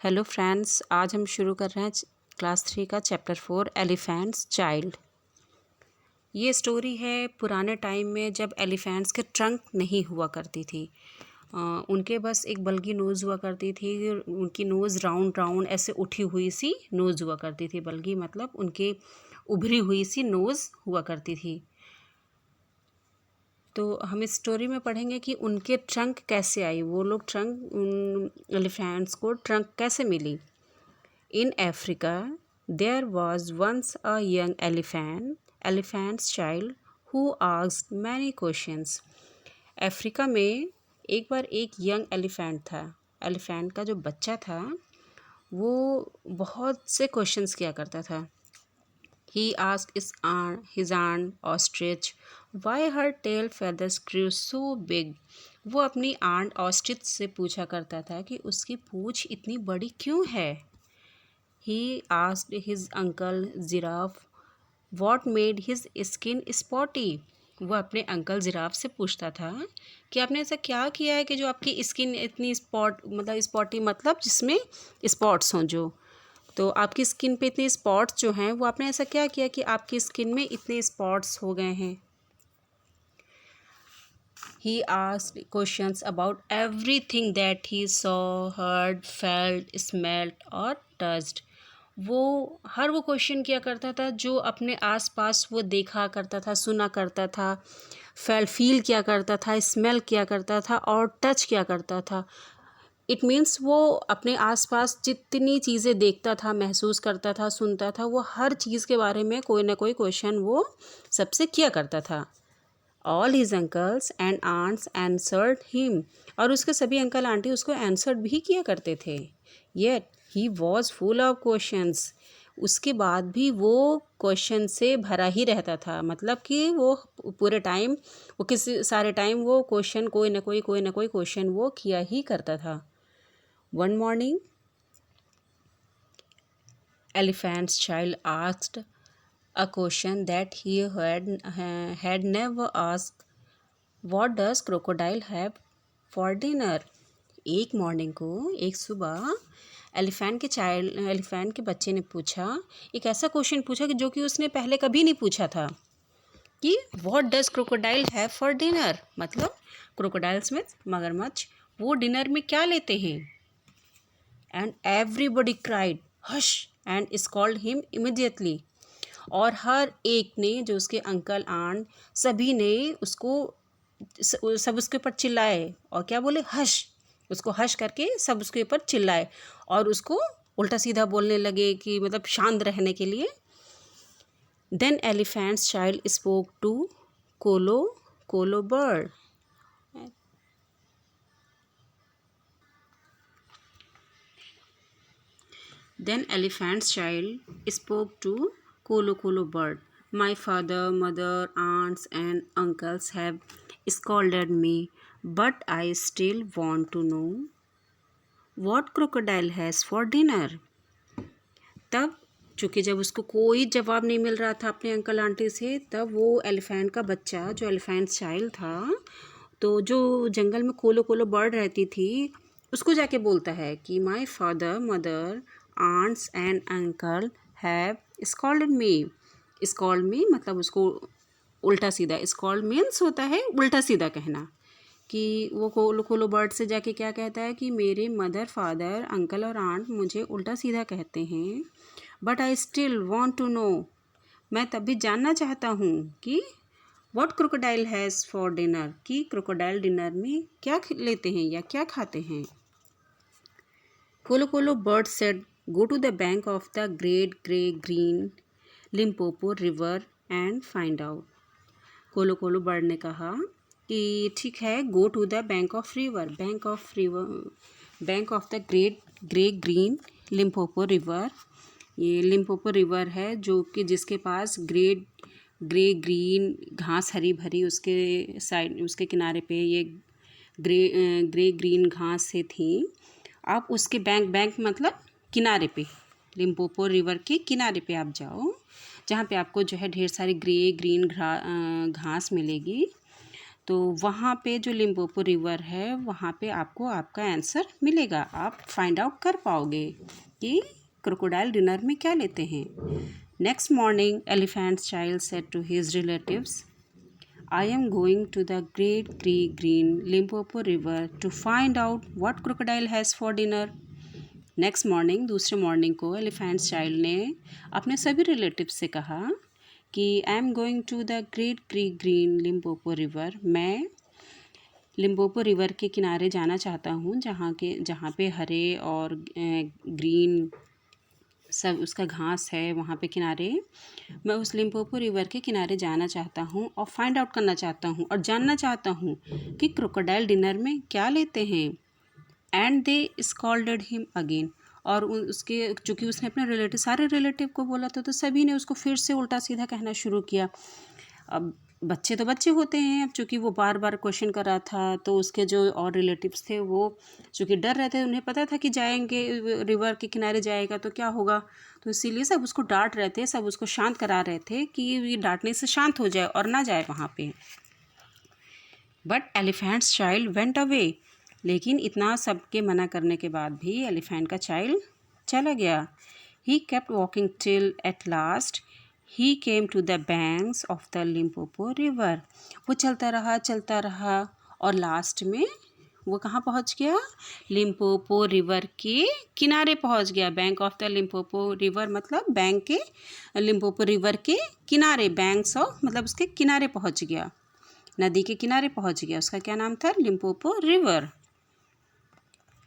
Hello friends, आज हम शुरू कर रहे हैं क्लास 3 का चैप्टर 4 एलिफेंट्स चाइल्ड। ये स्टोरी है पुराने टाइम में जब एलिफेंट्स के ट्रंक नहीं हुआ करती थी। उनके बस एक बल्गी नोज़ हुआ करती थी। उनकी नोज़ राउंड राउंड ऐसे उठी हुई सी नोज़ हुआ करती थी। बल्गी मतलब उनके उभरी हुई सी नोज़ हुआ करती थी। तो हम इस स्टोरी में पढ़ेंगे कि उनके ट्रंक कैसे आई, वो लोग ट्रंक एलिफेंट्स को ट्रंक कैसे मिली। In Africa, there was once a young elephant's child, who asked many questions. Africa में एक बार एक यंग एलिफेंट था। एलिफेंट का जो बच्चा था वो बहुत से क्वेश्चंस किया करता था। He asked his aunt ostrich why her tail feathers grew so big. वो अपनी आंट ऑस्ट्रिच से पूछा करता था कि उसकी पूँछ इतनी बड़ी क्यों है। He asked his uncle giraffe what made his skin spotty. वो अपने अंकल जिराफ से पूछता था कि आपने ऐसा क्या किया है कि जो आपकी स्किन इतनी स्पॉटी मतलब जिसमें स्पॉट्स हों जो, तो आपकी स्किन पे इतने स्पॉट्स जो हैं वो आपने ऐसा क्या किया कि आपकी स्किन में इतने स्पॉट्स हो गए हैं। He asked questions about everything that he saw, heard, felt, smelled और touched. वो हर वो क्वेश्चन किया करता था जो अपने आसपास वो देखा करता था, सुना करता था, फील किया करता था, स्मेल किया करता था और टच किया करता था। इट मीन्स वो अपने आसपास जितनी चीज़ें देखता था, महसूस करता था, सुनता था, वो हर चीज़ के बारे में कोई ना कोई क्वेश्चन वो सबसे किया करता था। All his uncles and aunts answered him. और उसके सभी अंकल आंटी उसको आंसर भी किया करते थे। Yet he was full of questions. उसके बाद भी वो क्वेश्चन से भरा ही रहता था। मतलब कि वो पूरे टाइम, वो किसी सारे टाइम वो क्वेश्चन कोई ना कोई क्वेश्चन वो किया ही करता था। One morning, elephant's child asked a question that he had never asked. What does crocodile have for dinner? एक मॉर्निंग को, एक सुबह एलिफेंट के बच्चे ने पूछा, एक ऐसा क्वेश्चन पूछा कि जो कि उसने पहले कभी नहीं पूछा था कि what does crocodile have for dinner, मतलब क्रोकोडाइल्स में मगरमच्छ वो डिनर में क्या लेते हैं। And everybody cried hush and scold him immediately. और हर एक ने, जो उसके अंकल आंट सभी ने उसको सब उसके ऊपर चिल्लाए और क्या बोले, हश, उसको हश करके सब उसके ऊपर चिल्लाए और उसको उल्टा सीधा बोलने लगे कि मतलब शांत रहने के लिए। Then elephant's child spoke to Kolo Kolo bird. Then elephant's child spoke to Kolo Kolo bird. My father, mother, aunts and uncles have scolded me, but I still want to know what crocodile has for dinner. तब चूँकि जब उसको कोई जवाब नहीं मिल रहा था अपने अंकल आंटी से, तब वो एलिफेंट का बच्चा, जो एलिफेंट चाइल्ड था, तो जो जंगल में कोलो कोलो बर्ड रहती थी, उसको जाके बोलता है कि my father, mother, aunts and uncle have scolded me. Scold me मतलब उसको उल्टा सीधा, स्कॉल्ड मीन्स होता है उल्टा सीधा कहना, कि वो कोलो कोलो बर्ड से जाके क्या कहता है कि मेरे मदर, फादर, अंकल और आंट मुझे उल्टा सीधा कहते हैं, but I still want to know, मैं तब भी जानना चाहता हूँ कि what crocodile has for dinner, कि क्रोकोडाइल डिनर में क्या लेते हैं या क्या खाते हैं। Kolo Kolo bird said go to the bank of the great grey green Limpopo river and find out. Kolo Kolo bird ने कहा कि ठीक है, go to the bank of the great grey green Limpopo river. ये Limpopo river है जो कि जिसके पास ग्रे ग्रीन घास हरी भरी उसके साइड, उसके किनारे पे ये ग्रे ग्रीन घास से थी। आप उसके बैंक मतलब किनारे पे, लिम्पोपो रिवर के किनारे पे आप जाओ, जहाँ पे आपको जो है ढेर सारी ग्रे ग्रीन घास मिलेगी। तो वहाँ पे जो लिम्पोपो रिवर है वहाँ पे आपको आपका आंसर मिलेगा, आप फाइंड आउट कर पाओगे कि क्रोकोडाइल डिनर में क्या लेते हैं। Next morning elephant's child said to his relatives, I am going to the great green Limpopo river to find out what crocodile has for dinner. Next morning, दूसरे morning को elephant's child ने अपने सभी relative से कहा कि I am going to the great green Limpopo river, मैं Limpopo river के किनारे जाना चाहता हूँ जहाँ पे हरे और ग्रीन सब उसका घास है, वहाँ पे किनारे मैं उस लिम्पोपो रिवर के किनारे जाना चाहता हूँ और फाइंड आउट करना चाहता हूँ और जानना चाहता हूँ कि क्रोकोडाइल डिनर में क्या लेते हैं। And they scolded him again, और उसके चूँकि उसने अपने सारे रिलेटिव को बोला था तो सभी ने उसको फिर से उल्टा सीधा कहना शुरू किया। अब बच्चे तो बच्चे होते हैं, अब चूँकि वो बार बार क्वेश्चन कर रहा था तो उसके जो और रिलेटिव्स थे वो चूँकि डर रहे थे, उन्हें पता था कि जाएंगे रिवर के किनारे जाएगा तो क्या होगा, तो इसीलिए सब उसको डांट रहे थे, सब उसको शांत करा रहे थे कि ये डांटने से शांत हो जाए और ना जाए वहाँ पे। But elephants child went away, लेकिन इतना सबके मना करने के बाद भी एलिफेंट का चाइल्ड चला गया। He kept walking till at last he came to the banks of the Limpopo river. वो चलता रहा और लास्ट में वो कहाँ पहुँच गया, लिम्पोपो रिवर के किनारे पहुँच गया। Bank of the Limpopo river मतलब बैंक के, लिम्पोपो रिवर के किनारे, बैंक्स ऑफ मतलब उसके किनारे पहुँच गया, नदी के किनारे पहुँच गया। उसका क्या नाम था, Limpopo river.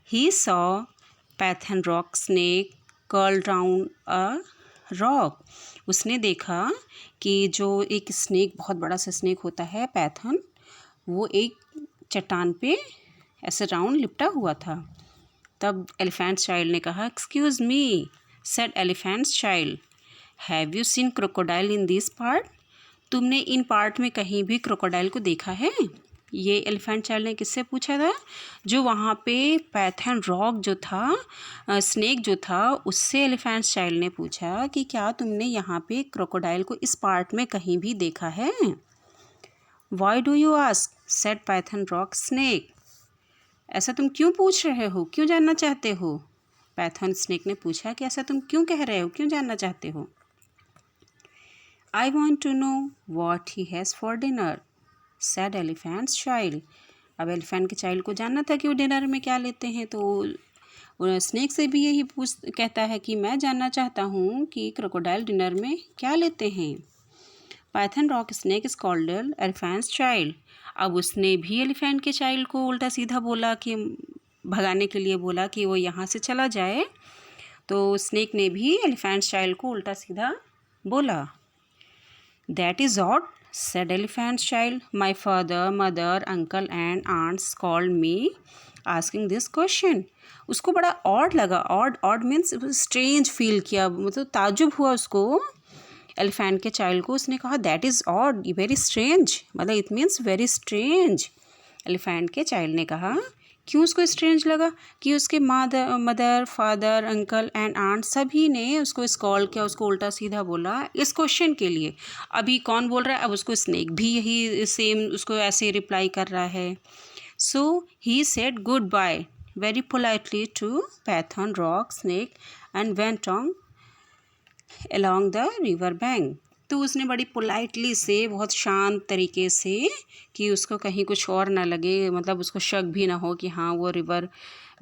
He saw Python rock snake curled round a rock. उसने देखा कि जो एक स्नेक, बहुत बड़ा सा स्नेक होता है पैथन, वो एक चट्टान पे ऐसे राउंड लिपटा हुआ था। तब एलिफेंट्स चाइल्ड ने कहा, excuse me, said elephants child, have you seen crocodile in this part? तुमने इन पार्ट में कहीं भी क्रोकोडाइल को देखा है? ये एलिफेंट चाइल्ड ने किससे पूछा था, जो वहाँ पे पैथन रॉक जो था, स्नेक जो था, उससे एलिफेंट चाइल्ड ने पूछा कि क्या तुमने यहाँ पे क्रोकोडाइल को इस पार्ट में कहीं भी देखा है? Why do you ask, said Python rock snake. ऐसा तुम क्यों पूछ रहे हो, क्यों जानना चाहते हो? पैथन स्नेक ने पूछा कि ऐसा तुम क्यों कह रहे हो, क्यों जानना चाहते हो? I want to know what he has for dinner, said elephant's child. अब एलिफेंट के चाइल्ड को जानना था कि वो डिनर में क्या लेते हैं, तो स्नेक से भी यही कहता है कि मैं जानना चाहता हूँ कि क्रोकोडाइल डिनर में क्या लेते हैं। Python rock snake is called elephants child. अब उसने भी एलिफेंट के चाइल्ड को उल्टा सीधा बोला, कि भगाने के लिए बोला कि वो यहाँ से चला जाए, तो स्नेक ने भी एलिफेंट्स चाइल्ड को उल्टा सीधा बोला। That is odd, said elephant's child. My father, mother, uncle and aunts called me asking this question. उसको बड़ा odd लगा, odd means strange feel किया, मतलब ताजुब हुआ उसको एलिफेंट के चाइल्ड को। उसने कहा that is odd, very strange, मतलब it means very strange। Elephant के चाइल्ड ने कहा, क्यों उसको स्ट्रेंज लगा, कि उसके mother, father, uncle and aunt सभी ने उसको स्कॉल किया, उसको उल्टा सीधा बोला इस क्वेश्चन के लिए। अभी कौन बोल रहा है, अब उसको स्नेक भी यही सेम उसको ऐसे रिप्लाई कर रहा है। So he said goodbye very politely to python rock snake and went on along the river bank. तो उसने बड़ी पोलाइटली से, बहुत शांत तरीके से, कि उसको कहीं कुछ और ना लगे, मतलब उसको शक भी ना हो कि हाँ वो रिवर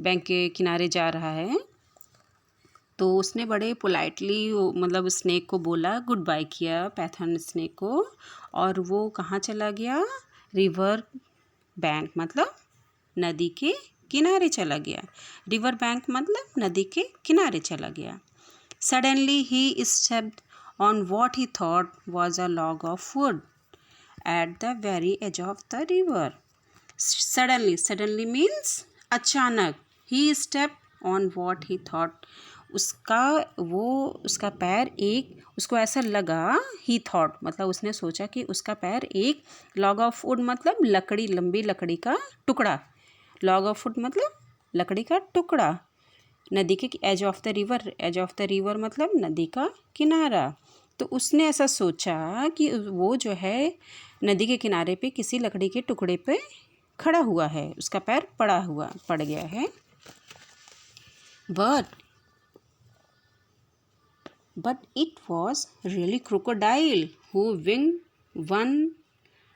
बैंक के किनारे जा रहा है, तो उसने बड़े पोलाइटली मतलब स्नेक को बोला, गुड बाय किया पैथन स्नेक को, और वो कहाँ चला गया, रिवर बैंक मतलब नदी के किनारे चला गया। रिवर बैंक मतलब नदी के किनारे चला गया। Suddenly he stepped on what he thought was a log of wood at the very edge of the river. Suddenly means अचानक। He stepped on what he thought, उसका पैर एक, उसको ऐसा लगा, he thought मतलब उसने सोचा कि उसका पैर एक log of wood मतलब लकड़ी, लंबी लकड़ी का टुकड़ा, log of wood मतलब लकड़ी का टुकड़ा, नदी के edge of the river, edge of the river मतलब नदी का किनारा, तो उसने ऐसा सोचा कि वो जो है नदी के किनारे पे किसी लकड़ी के टुकड़े पे खड़ा हुआ है, उसका पैर पड़ गया है। But it was really crocodile who winked one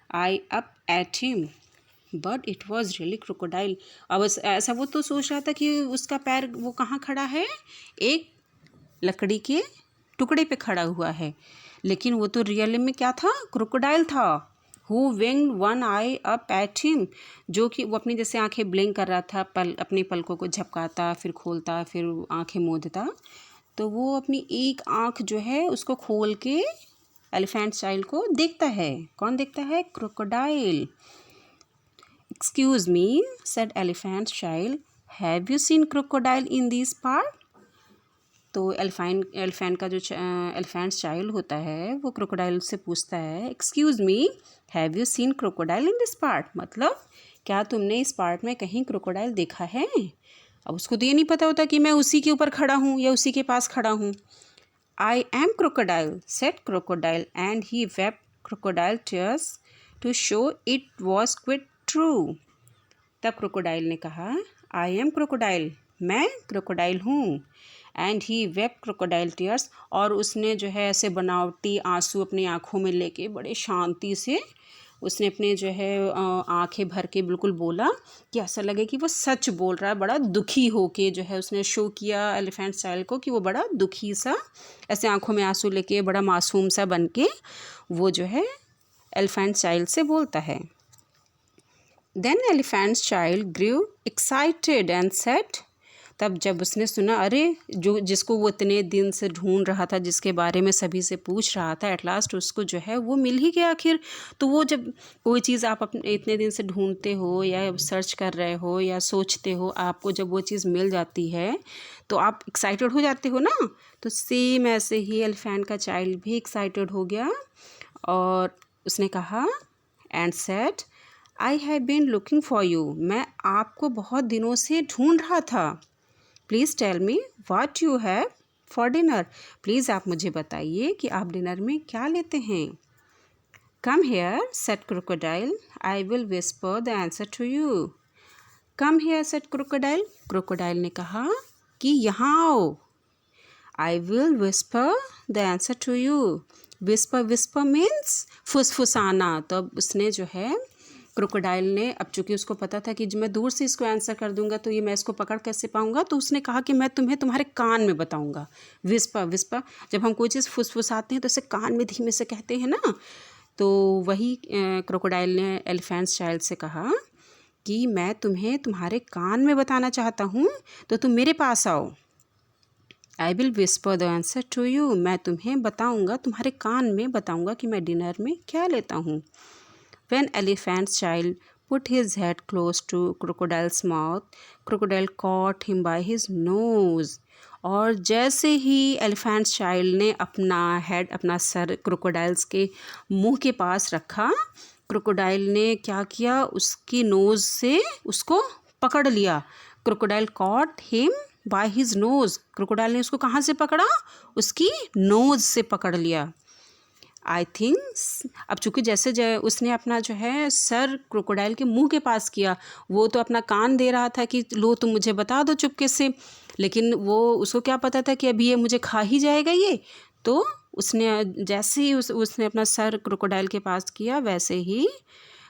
eye up at him. But it was really crocodile. अब ऐसा वो तो सोच रहा था कि उसका पैर वो कहाँ खड़ा है, एक लकड़ी के टुकड़े पे खड़ा हुआ है, लेकिन वो तो रियल में क्या था, क्रोकोडाइल था। Who winked one eye up at him, जो कि वो अपनी जैसे आंखें ब्लिंक कर रहा था, अपनी पलकों को झपकाता, फिर खोलता, फिर आंखें मूंदता। तो वो अपनी एक आँख जो है उसको खोल के एलिफेंट चाइल्ड को देखता है। कौन देखता है? Crocodile. Excuse me, said elephant child, have you seen crocodile in this part? तो एलिफेंट का जो एलिफेंट चाइल्ड होता है वो क्रोकोडाइल से पूछता है, excuse me, have you seen crocodile in this part? मतलब क्या तुमने इस पार्ट में कहीं क्रोकोडाइल देखा है? अब उसको तो ये नहीं पता होता कि मैं उसी के ऊपर खड़ा हूँ या उसी के पास खड़ा हूँ। I am crocodile, said crocodile, and he wept crocodile tears to show it was quite true. तब क्रोकोडाइल ने कहा, आई एम क्रोकोडाइल, मैं क्रोकोडाइल हूँ। And he wept crocodile tears, और उसने जो है ऐसे बनावटी आंसू अपनी आँखों में लेके बड़े शांति से उसने अपने जो है आंखें भर के बिल्कुल बोला कि ऐसा लगे कि वो सच बोल रहा है। बड़ा दुखी होके जो है उसने शो किया एलिफेंट चाइल्ड को कि वो बड़ा दुखी सा, ऐसे आंखों में आंसू लेके बड़ा मासूम सा बन के वो जो है एलिफेंट चाइल्ड से बोलता है। Then elephant child grew excited and said, तब जब उसने सुना, अरे जो जिसको वो इतने दिन से ढूंढ रहा था, जिसके बारे में सभी से पूछ रहा था, एट लास्ट उसको जो है वो मिल ही गया आखिर। तो वो जब कोई चीज़ आप अपने इतने दिन से ढूंढते हो या सर्च कर रहे हो या सोचते हो, आपको जब वो चीज़ मिल जाती है तो आप एक्साइटेड हो जाते हो ना। तो सेम ऐसे ही एलिफेंट का चाइल्ड भी एक्साइटेड हो गया और उसने कहा, and said, I have been looking for you, मैं आपको बहुत दिनों से ढूंढ रहा था। Please tell me what you have for dinner, please आप मुझे बताइए कि आप डिनर में क्या लेते हैं। Come here, said crocodile, I will whisper the answer to you. Come here, said crocodile, crocodile ने कहा कि यहाँ आओ। I will whisper the answer to you. Whisper means फुसफुसाना। तो अब उसने जो है क्रोकोडाइल ने, अब चूंकि उसको पता था कि जब मैं दूर से इसको आंसर कर दूंगा तो ये मैं इसको पकड़ कैसे पाऊंगा, तो उसने कहा कि मैं तुम्हें तुम्हारे कान में बताऊंगा। विस्पर, जब हम कोई चीज़ फुसफुसाते हैं तो इसे कान में धीमे से कहते हैं ना। तो वही क्रोकोडाइल ने एलिफेंट चाइल्ड से कहा कि मैं तुम्हें तुम्हारे कान में बताना चाहता हूँ, तो तुम मेरे पास आओ। I will whisper the answer to you, मैं तुम्हें बताऊँगा, तुम्हारे कान में बताऊँगा कि मैं डिनर में क्या लेता हूँ। When elephant's child put his head close to crocodile's mouth, crocodile caught him by his nose. और जैसे ही एलिफेंट चाइल्ड ने अपना हेड, अपना सर क्रोकोडाइल्स के मुंह के पास रखा, क्रोकोडाइल ने क्या किया, उसकी नोज़ से उसको पकड़ लिया। Crocodile caught him by his nose, crocodile ने उसको कहाँ से पकड़ा, उसकी नोज़ से पकड़ लिया। आई थिंक, अब चूँकि जैसे उसने अपना जो है सर क्रोकोडाइल के मुंह के पास किया, वो तो अपना कान दे रहा था कि लो तुम मुझे बता दो चुपके से, लेकिन वो उसको क्या पता था कि अभी ये मुझे खा ही जाएगा ये। तो उसने जैसे ही उसने अपना सर क्रोकोडाइल के पास किया, वैसे ही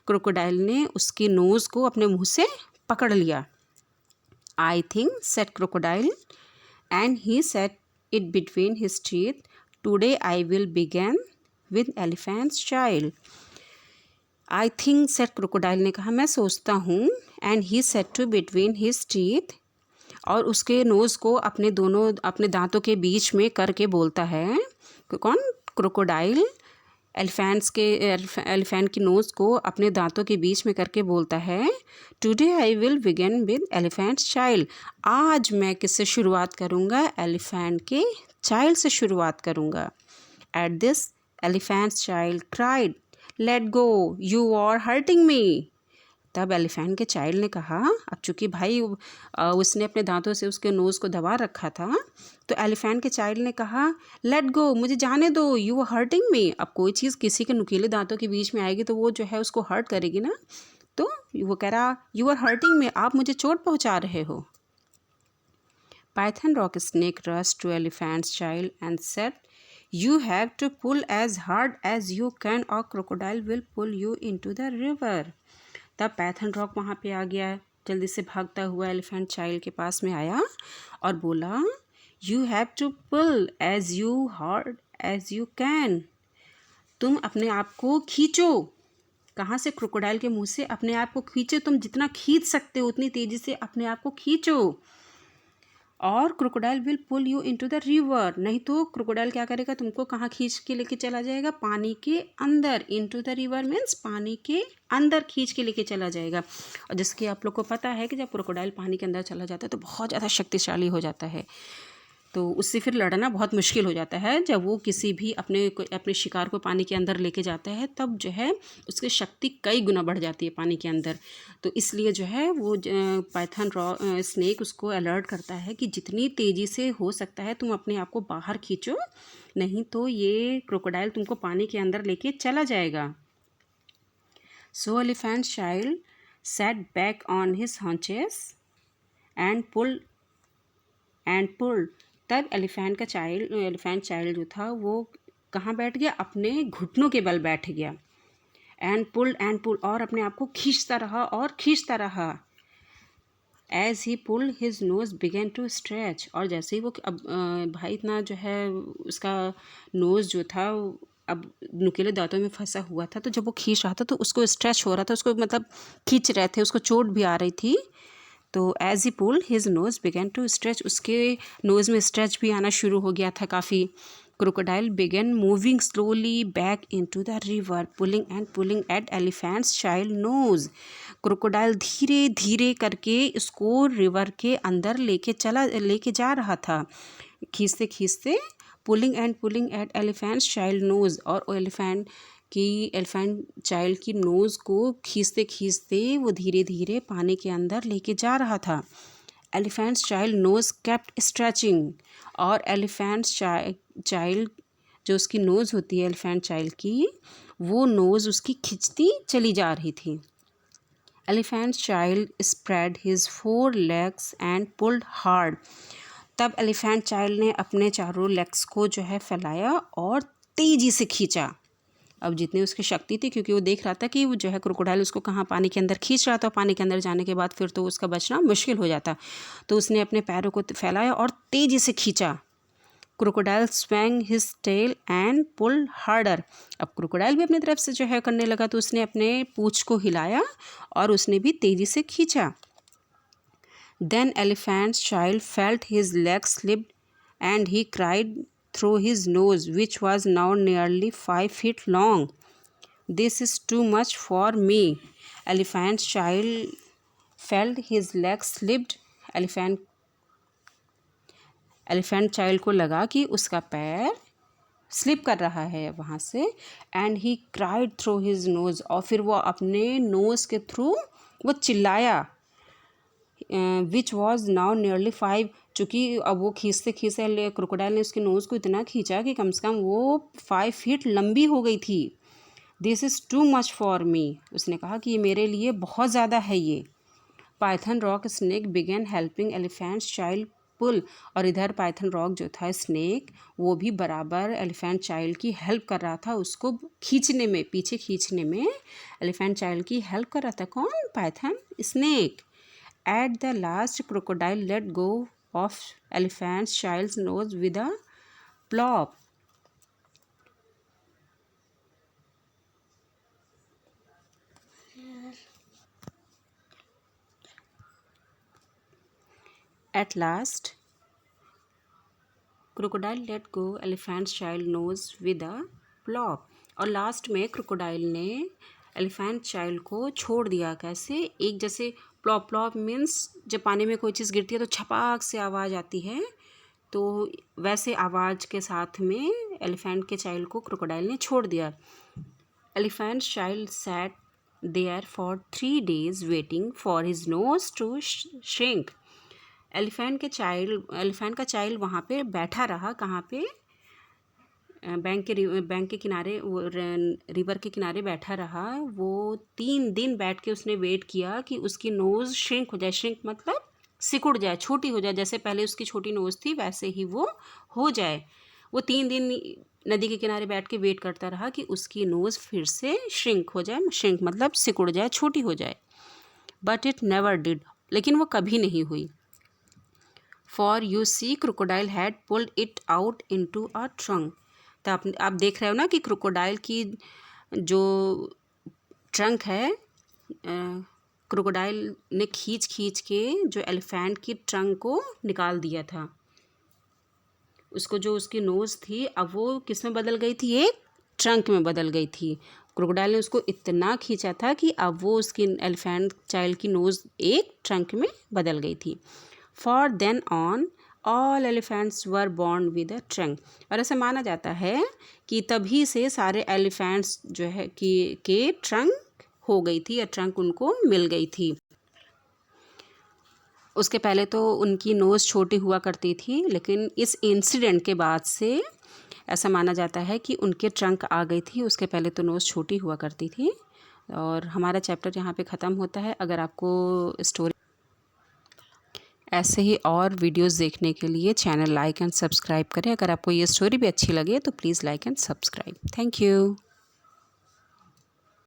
क्रोकोडाइल ने उसकी नोज़ को अपने मुंह से पकड़ लिया। I think, said crocodile, and he said it between his teeth, today I will begin with elephant's child. I think, said crocodile ने कहा, मैं सोचता हूँ, and he said to between his teeth, और उसके नोज़ को अपने दांतों के बीच में करके बोलता है। कौन? क्रोकोडाइल एलिफेंट की नोज़ को अपने दांतों के बीच में करके बोलता है, today I will begin with elephants child, आज मैं किससे शुरुआत करूँगा, एलिफेंट के चाइल्ड से शुरुआत करूँगा। At this Elephant's child cried, let go, you are hurting me. तब एलिफेंट के चाइल्ड ने कहा, अब चूँकि भाई उसने अपने दांतों से उसके नोज़ को दबा रखा था, तो एलिफेंट के चाइल्ड ने कहा, लेट गो, मुझे जाने दो, यू आर हर्टिंग मी। अब कोई चीज़ किसी के नुकीले दांतों के बीच में आएगी तो वो जो है उसको हर्ट करेगी ना, तो वो कह रहा, यू आर हर्टिंग मी, आप मुझे चोट पहुँचा रहे हो। Python rock snake rushed to elephant's child and said, you have to pull as hard as you can or crocodile will pull you into the river. तब पाइथन रॉक वहाँ पे आ गया, जल्दी से भागता हुआ एलिफेंट चाइल्ड के पास में आया और बोला, you have to pull as you hard as you can, तुम अपने आप को खींचो। कहाँ से? क्रोकोडाइल के मुंह से अपने आप को खींचो, तुम जितना खींच सकते हो उतनी तेज़ी से अपने आप को खींचो। और crocodile will pull you into the river, नहीं तो क्रोकोडाइल क्या करेगा, तुमको कहाँ खींच के लेके चला जाएगा? पानी के अंदर। इनटू द रिवर मीन्स पानी के अंदर खींच के लेके चला जाएगा। और जैसे कि आप लोग को पता है कि जब क्रोकोडाइल पानी के अंदर चला जाता है तो बहुत ज़्यादा शक्तिशाली हो जाता है, तो उससे फिर लड़ना बहुत मुश्किल हो जाता है। जब वो किसी भी अपने शिकार को पानी के अंदर लेके जाता है तब जो है उसकी शक्ति कई गुना बढ़ जाती है पानी के अंदर। तो इसलिए जो है वो पाइथन स्नेक उसको अलर्ट करता है कि जितनी तेज़ी से हो सकता है तुम अपने आप को बाहर खींचो, नहीं तो ये क्रोकोडाइल तुमको पानी के अंदर लेके चला जाएगा। So elephant child sat back on his haunches and pulled. तब एलिफेंट चाइल्ड जो था वो कहाँ बैठ गया? अपने घुटनों के बल बैठ गया। एंड पुल, और अपने आप को खींचता रहा। As he pulled his nose began to stretch, और जैसे ही वो अब भाई इतना जो है उसका नोज़ जो था अब नुकीले दांतों में फंसा हुआ था, तो जब वो खींच रहा था तो उसको स्ट्रेच हो रहा था, उसको मतलब खींच रहे थे, उसको चोट भी आ रही थी। तो as he pulled his nose began to stretch, उसके नोज़ में स्ट्रेच भी आना शुरू हो गया था काफ़ी। Crocodile began moving slowly back into the river pulling at elephant's child nose. Crocodile धीरे धीरे करके इसको रिवर के अंदर लेके जा रहा था, खींचते pulling at elephant's child nose, और एलिफेंट चाइल्ड की नोज़ को खींचते वो धीरे धीरे पानी के अंदर लेके जा रहा था। Elephant child nose kept stretching, और एलिफेंट चाइल्ड जो उसकी नोज़ होती है एलिफेंट चाइल्ड की, वो नोज़ उसकी खिंचती चली जा रही थी। Elephant child spread his 4 legs and pulled hard. तब एलिफेंट चाइल्ड ने अपने चारों लेग्स को जो है फैलाया और तेज़ी से खींचा। अब जितनी उसकी शक्ति थी, क्योंकि वो देख रहा था कि वो जो है क्रोकोडाइल उसको कहाँ पानी के अंदर खींच रहा था, पानी के अंदर जाने के बाद फिर तो उसका बचना मुश्किल हो जाता, तो उसने अपने पैरों को फैलाया और तेज़ी से खींचा। Crocodile swung his tail and pull harder. अब क्रोकोडाइल भी अपनी तरफ से जो है करने लगा, तो उसने अपने पूँछ को हिलाया और उसने भी तेज़ी से खींचा। Then elephant's child felt his leg slipped and he cried through his nose, which was now nearly 5 feet long. This is too much for me. Elephant child felt his leg slipped. Elephant child को लगा कि उसका पैर slip कर रहा है वहाँ से, and he cried through his nose, और फिर वो अपने नोज़ के थ्रू वो चिल्लाया। विच वॉज नाउ नियरली 5, चूँकि अब वो खींचते क्रोकोडाइल ने उसके नोज़ को इतना खींचा कि कम से कम वो 5 फीट लंबी हो गई थी। This is too much for me, उसने कहा कि ये मेरे लिए बहुत ज़्यादा है ये। Python rock snake began helping elephant's child pull, और इधर पाइथन रॉक जो था स्नेक वो भी बराबर एलिफेंट चाइल्ड की हेल्प कर रहा था, उसको खींचने में, पीछे खींचने में एलिफेंट चाइल्ड की हेल्प कर रहा था। कौन? Python snake. At the last, crocodile let go of elephant's child's nose with a plop. At last, crocodile let go elephant's child nose with a plop. और लास्ट में क्रोकोडाइल ने elephant child को छोड़ दिया। कैसे? एक जैसे प्लॉप मीन्स जब पानी में कोई चीज़ गिरती है तो छपाक से आवाज़ आती है, तो वैसे आवाज़ के साथ में एलिफेंट के चाइल्ड को क्रोकोडाइल ने छोड़ दिया। Elephant child sat there for 3 days waiting for his nose to shrink. Elephant का चाइल्ड वहाँ पे बैठा रहा, कहाँ पे, बैंक के किनारे, वो रिवर के किनारे बैठा रहा। वो 3 दिन बैठ के उसने वेट किया कि उसकी नोज़ श्रिंक हो जाए। श्रिंक मतलब सिकुड़ जाए, छोटी हो जाए, जैसे पहले उसकी छोटी नोज़ थी वैसे ही वो हो जाए। वो 3 दिन नदी के किनारे बैठ के वेट करता रहा कि उसकी नोज़ फिर से श्रिंक हो जाए। श्रिंक मतलब सिकुड़ जाए, छोटी हो जाए। बट इट नेवर डिड, लेकिन वो कभी नहीं हुई। For you see crocodile had pulled it out into a trunk. तो आप देख रहे हो ना कि क्रोकोडाइल की जो ट्रंक है, क्रोकोडाइल ने खींच खींच के जो एलिफेंट की ट्रंक को निकाल दिया था। उसको जो उसकी नोज़ थी अब वो किस में बदल गई थी, एक ट्रंक में बदल गई थी। क्रोकोडाइल ने उसको इतना खींचा था कि अब वो उसकी एलिफेंट चाइल्ड की नोज़ एक ट्रंक में बदल गई थी। For then on all elephants were born with a trunk. और ऐसा माना जाता है कि तभी से सारे एलिफेंट्स जो है कि के ट्रंक हो गई थी, या ट्रंक उनको मिल गई थी। उसके पहले तो उनकी नोज़ छोटी हुआ करती थी, लेकिन इस इंसिडेंट के बाद से ऐसा माना जाता है कि उनके ट्रंक आ गई थी। उसके पहले तो नोज़ छोटी हुआ करती थी। और हमारा चैप्टर यहाँ पे ख़त्म होता है। अगर आपको स्टोरी ऐसे ही और वीडियोस देखने के लिए चैनल लाइक एंड सब्सक्राइब करें। अगर आपको ये स्टोरी भी अच्छी लगे तो please like and subscribe. Thank you.